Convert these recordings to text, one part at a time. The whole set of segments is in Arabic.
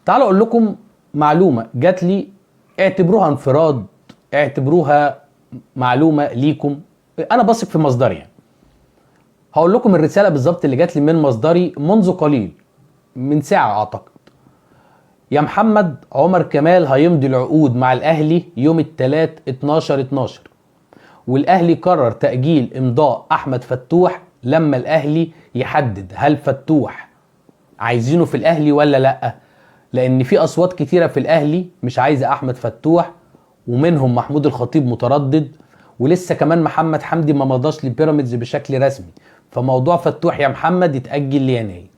تعالوا اقول لكم معلومه جات لي، اعتبروها انفراد، اعتبروها معلومه ليكم، انا بثق في مصدري يعني. هقول لكم الرساله بالظبط اللي جات لي من مصدري منذ قليل، من ساعه اعتقد. يا محمد، عمر كمال هيمضي العقود مع الاهلي يوم الثلاث 12/12، والاهلي قرر تاجيل امضاء احمد فتوح لما الاهلي يحدد هل فتوح عايزينه في الاهلي ولا لا، لان في اصوات كتيره في الاهلي مش عايزه احمد فتوح، ومنهم محمود الخطيب متردد، ولسه كمان محمد حمدي ما مضاش لبيراميدز بشكل رسمي، فموضوع فتوح يا محمد يتاجل ليناير.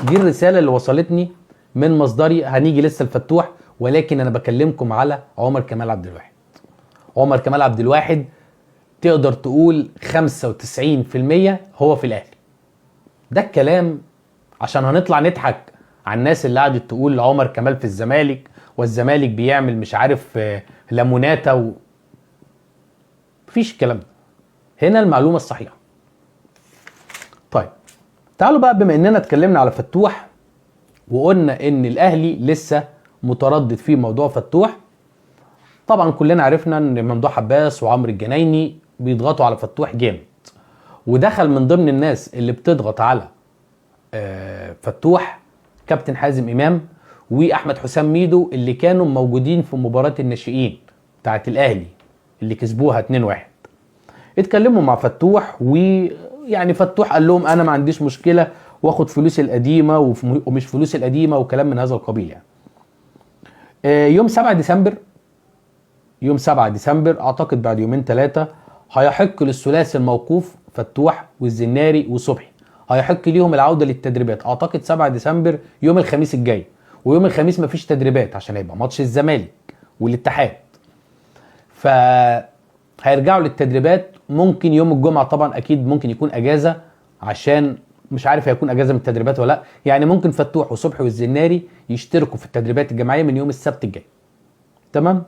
دي الرساله اللي وصلتني من مصدري. هنيجي لسه الفتوح، ولكن انا بكلمكم على عمر كمال عبد الواحد. عمر كمال عبد الواحد تقدر تقول 95% هو في الاهلي. ده الكلام عشان هنطلع نضحك على الناس اللي قعدت تقول عمر كمال في الزمالك، والزمالك بيعمل مش عارف ليموناتا مفيش الكلام ده. هنا المعلومه الصحيحه. طيب تعالوا بقى، بما اننا اتكلمنا على فتوح وقلنا ان الاهلي لسه متردد في موضوع فتوح، طبعا كلنا عرفنا ان ممدوح عباس وعمرو الجنايني بيضغطوا على فتوح جامد، ودخل من ضمن الناس اللي بتضغط على فتوح كابتن حازم امام واحمد حسام ميدو، اللي كانوا موجودين في مباراة الناشئين بتاعت الاهلي اللي كسبوها 2-1. اتكلموا مع فتوح، ويعني فتوح قال لهم انا ما عنديش مشكلة واخد فلوسي القديمة ومش فلوسي القديمة وكلام من هذا القبيل يعني. يوم 7 ديسمبر اعتقد بعد يومين 3 هيحق للثلاثي الموقوف فتوح والزناري وصبحي، هيحق ليهم العودة للتدريبات. اعتقد 7 ديسمبر يوم الخميس الجاي، ويوم الخميس مفيش تدريبات عشان هيبقى ماتش الزمالك والاتحاد، فهيرجعوا للتدريبات. ممكن يوم الجمعة طبعا اكيد ممكن يكون اجازة، عشان مش عارف هيكون اجازة من التدريبات ولا لا يعني. ممكن فتوح وصبحي والزناري يشتركوا في التدريبات الجماعية من يوم السبت الجاي. تمام.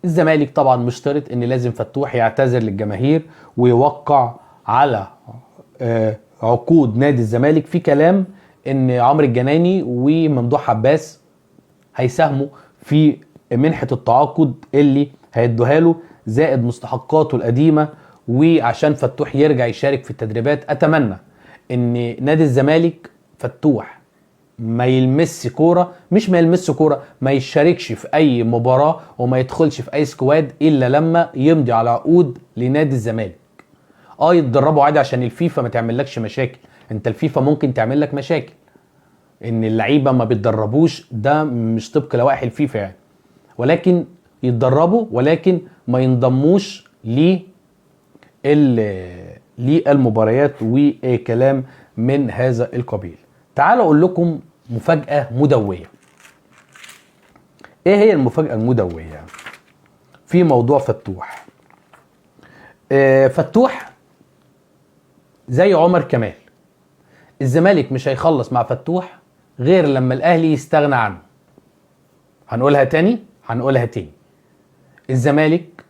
الزمالك طبعا مشترط ان لازم فتوح يعتذر للجماهير ويوقع على عقود نادي الزمالك. في كلام ان عمرو الجنايني وممدوح عباس هيساهموا في منحة التعاقد اللي هيدوها له زائد مستحقاته القديمة، وعشان فتوح يرجع يشارك في التدريبات. اتمنى ان نادي الزمالك فتوح ما يلمس كوره، مش ما يلمس كوره، ما يشاركش في اي مباراه وما يدخلش في اي سكواد الا لما يمضي على عقود لنادي الزمالك. يتدربوا عادي عشان الفيفا ما تعملكش مشاكل. انت الفيفا ممكن تعمل لك مشاكل ان اللعيبه ما بيتدربوش، ده مش طبق لوائح الفيفا يعني، ولكن يتدربوا ولكن ما ينضموش للمباريات وكلام من هذا القبيل. تعالوا اقول لكم مفاجأة مدوية. ايه هي المفاجأة المدوية في موضوع فتوح؟ فتوح زي عمر كمال، الزمالك مش هيخلص مع فتوح غير لما الاهلي يستغنى عنه. هنقولها تاني. الزمالك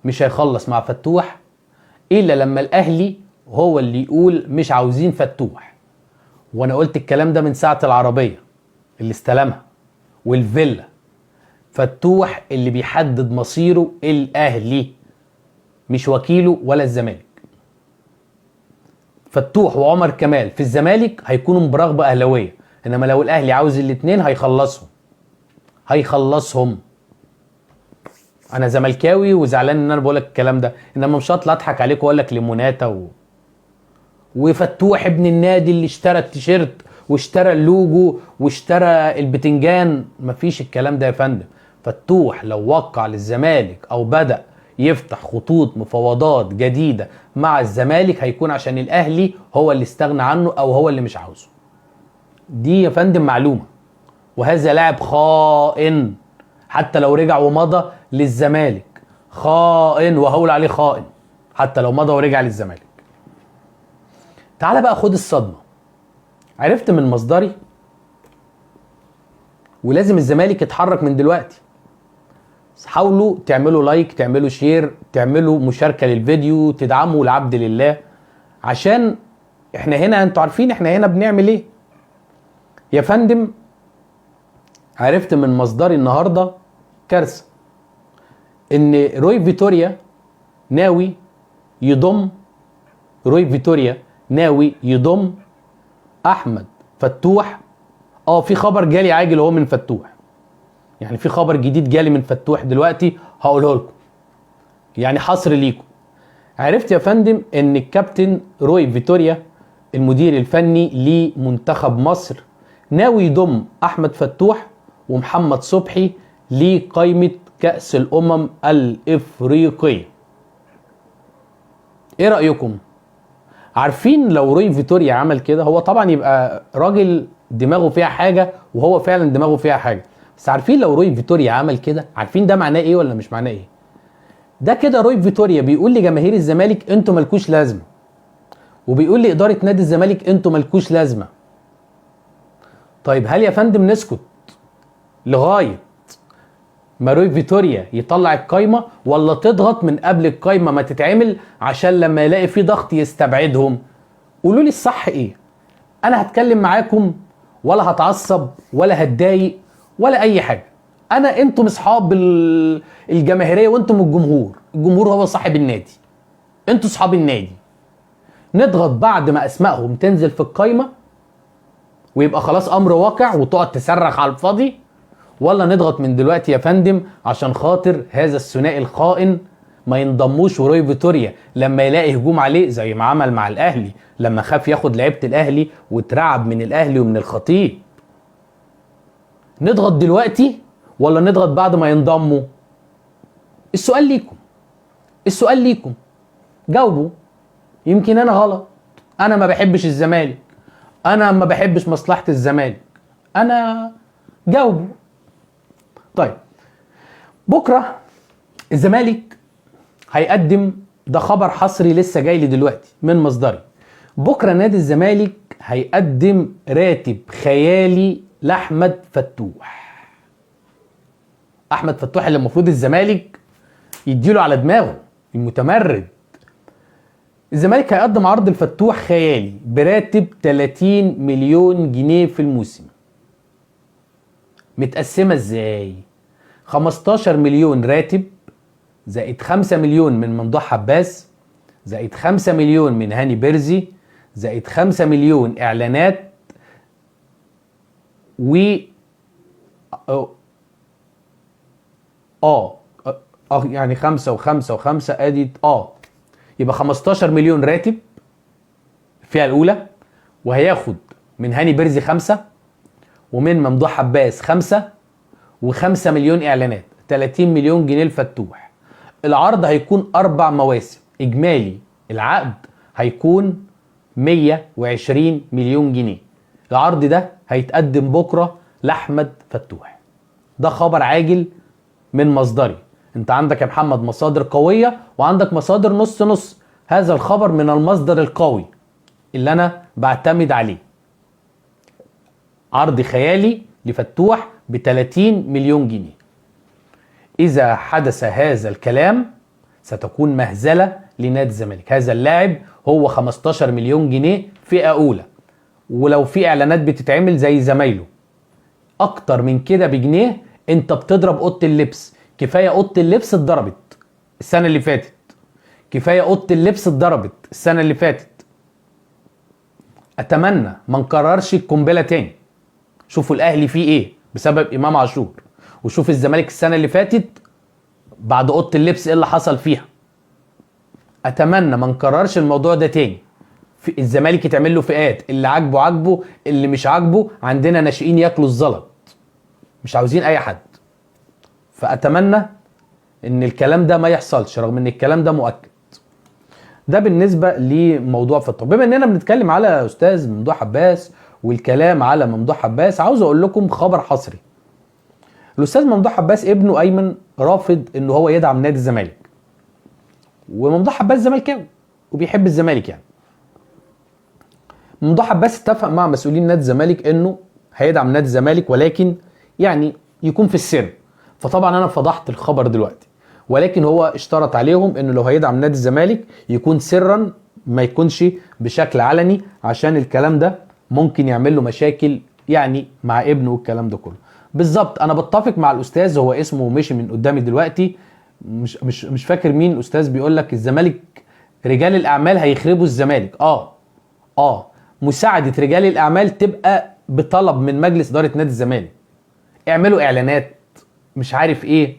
مش هيخلص مع فتوح الا لما الاهلي هو اللي يقول مش عاوزين فتوح. وانا قلت الكلام ده من ساعة العربية اللي استلمها والفيلا. فتوح اللي بيحدد مصيره الاهلي، مش وكيله ولا الزمالك. فتوح وعمر كمال في الزمالك هيكونوا برغبة اهلاوية، انما لو الاهلي عاوز الاتنين هيخلصهم. انا زملكاوي وزعلان ان انا بقولك الكلام ده، انما مش هطلع اضحك عليك واقول لك ليموناتا وفتوح ابن النادي اللي اشترى التيشيرت واشترى اللوجو واشترى البتنجان. مفيش الكلام ده يا فندم. فتوح لو وقع للزمالك او بدأ يفتح خطوط مفاوضات جديدة مع الزمالك هيكون عشان الاهلي هو اللي استغنى عنه او هو اللي مش عاوزه. دي يا فندم معلومة. وهذا لاعب خائن، حتى لو رجع ومضى للزمالك خائن، وهقول عليه خائن حتى لو مضى ورجع للزمالك. تعال بقى خد الصدمة. عرفت من مصدري، ولازم الزمالك يتحرك من دلوقتي. حاولوا تعملوا لايك، تعملوا شير، تعملوا مشاركة للفيديو، تدعموا العبد لله، عشان احنا هنا انتوا عارفين احنا هنا بنعمل ايه. يا فندم عرفت من مصدري النهارده كارثه، ان روي فيتوريا ناوي يضم احمد فتوح. في خبر جالي عاجل اهو من فتوح، يعني في خبر جديد جالي من فتوح دلوقتي هقوله لكم، يعني حصر ليكم. عرفت يا فندم ان الكابتن روي فيتوريا المدير الفني لمنتخب مصر ناوي يضم احمد فتوح ومحمد صبحي لقائمة كأس الامم الافريقية. ايه رأيكم؟ عارفين لو روي فيتوريا عمل كده، هو طبعا يبقى راجل دماغه فيها حاجة، وهو فعلا دماغه فيها حاجة، بس عارفين لو روي فيتوريا عمل كده، عارفين ده معناه ايه ولا مش معناه ايه؟ ده كده روي فيتوريا بيقول لجماهير الزمالك انتوا مالكوش لازمة، وبيقول لإدارة نادي الزمالك انتوا مالكوش لازمة. طيب هل يا فندم نسكت لغاية ما روي فيتوريا يطلع القايمة، ولا تضغط من قبل القايمة ما تتعمل عشان لما يلاقي في ضغط يستبعدهم؟ قولوا لي الصح ايه؟ انا هتكلم معاكم ولا هتعصب ولا هتضايق ولا اي حاجة. انتم اصحاب الجماهيرية وانتم الجمهور هو صاحب النادي، انتوا اصحاب النادي. نضغط بعد ما اسمائهم تنزل في القايمة ويبقى خلاص امر واقع وتقعد تصرخ على الفاضي، ولا نضغط من دلوقتي يا فندم عشان خاطر هذا الثنائي الخائن ما ينضموش وروي فيتوريا لما يلاقي هجوم عليه زي ما عمل مع الاهلي لما خاف ياخد لعيبه الاهلي واترعب من الاهلي ومن الخطيب؟ نضغط دلوقتي ولا نضغط بعد ما ينضموا؟ السؤال ليكم جاوبوا. يمكن انا غلط، انا ما بحبش الزمالك، انا ما بحبش مصلحه الزمالك، جاوبوا. طيب بكره الزمالك هيقدم، ده خبر حصري لسه جاي لي دلوقتي من مصدري، بكره نادي الزمالك هيقدم راتب خيالي لاحمد فتوح. احمد فتوح اللي المفروض الزمالك يديله على دماغه المتمرد. الزمالك هيقدم عرض الفتوح خيالي براتب 30 مليون جنيه في الموسم. متقسمة ازاي؟ 15 مليون راتب زائد 5 مليون من ممدوح عباس زائد 5 مليون من هاني بيرزي زائد 5 مليون اعلانات و يعني 5 و5 و5 ادي يبقى 15 مليون راتب الفئة الأولى، وهياخد من هاني بيرزي 5 ومن ممدوح عباس 5 و5 مليون إعلانات، 30 مليون جنيه الفتوح. العرض هيكون 4 مواسم، إجمالي العقد هيكون 120 مليون جنيه. العرض ده هيتقدم بكرة لأحمد فتوح. ده خبر عاجل من مصدري. انت عندك يا محمد مصادر قوية وعندك مصادر نص نص. هذا الخبر من المصدر القوي اللي انا بعتمد عليه. عرض خيالي لفتوح ب 30 مليون جنيه. اذا حدث هذا الكلام ستكون مهزلة لنادي الزمالك. هذا اللاعب هو 15 مليون جنيه فئة اولى، ولو في اعلانات بتتعمل زي زمايله اكتر من كده بجنيه انت بتضرب اوضه اللبس. كفايه اوضه اللبس اتضربت السنه اللي فاتت، كفايه اوضه اللبس اتضربت السنه اللي فاتت. اتمنى ما نكررش القنبله تاني. شوفوا الاهلي فيه ايه بسبب امام عاشور، وشوف الزمالك السنه اللي فاتت بعد اوضه اللبس ايه اللي حصل فيها. اتمنى ما نكررش الموضوع ده تاني. في الزمالك يتعمل له فئات، اللي عاجبه اللي مش عاجبه عندنا ناشئين ياكلوا الزلط، مش عاوزين اي حد. فاتمنى ان الكلام ده ما يحصلش رغم ان الكلام ده مؤكد. ده بالنسبه لموضوع فتوح. بما اننا بنتكلم على استاذ ممدوح عباس والكلام على ممدوح عباس، عاوز اقول لكم خبر حصري. الاستاذ ممدوح عباس ابنه ايمن رافض ان هو يدعم نادي الزمالك، وممدوح عباس زملكاوي وبيحب الزمالك يعني. ممدوح عباس اتفق مع مسؤولين نادي الزمالك انه هيدعم نادي الزمالك، ولكن يعني يكون في السر. فطبعا انا فضحت الخبر دلوقتي، ولكن هو اشترط عليهم انه لو هيدعم نادي الزمالك يكون سرا، ما يكونش بشكل علني، عشان الكلام ده ممكن يعمل له مشاكل يعني مع ابنه والكلام ده كله. بالظبط انا بتفق مع الاستاذ، هو اسمه مشي من قدامي دلوقتي، مش فاكر مين الاستاذ، بيقول لك الزمالك رجال الاعمال هيخربوا الزمالك. مساعده رجال الاعمال تبقى بطلب من مجلس اداره نادي الزمالك، اعملوا اعلانات مش عارف ايه،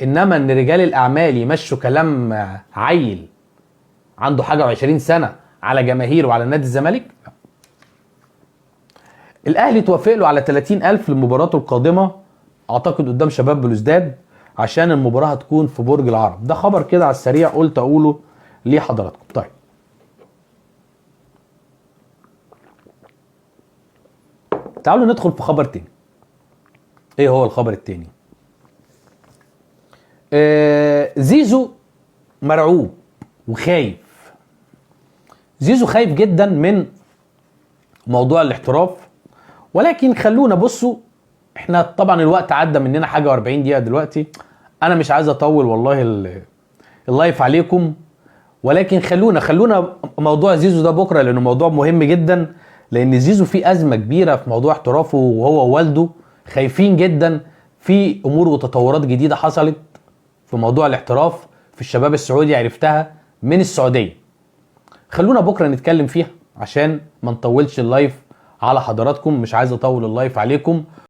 انما ان رجال الاعمال يمشوا كلام عيل عنده حاجه و20 سنه على جماهير وعلى نادي الزمالك. الاهلي توافق له على 30,000 لمباراته القادمه اعتقد قدام شباب بلوزداد، عشان المباراه هتكون في برج العرب. ده خبر كده على السريع قلت اقوله لحضراتكم. طيب تعالوا ندخل في خبر تاني. ايه هو الخبر التاني؟ زيزو مرعوب وخايف. زيزو خايف جدا من موضوع الاحتراف، ولكن خلونا بصوا، احنا طبعا الوقت عدى مننا حاجه و40 دقيقه دلوقتي، انا مش عايز اطول والله اللايف عليكم، ولكن خلونا موضوع زيزو ده بكره، لانه موضوع مهم جدا، لان زيزو في ازمه كبيره في موضوع احترافه، وهو ووالده خايفين جدا في امور وتطورات جديده حصلت في موضوع الاحتراف في الشباب السعودي، عرفتها من السعوديه. خلونا بكره نتكلم فيها عشان ما نطولش اللايف على حضراتكم، مش عايز اطول اللايف عليكم.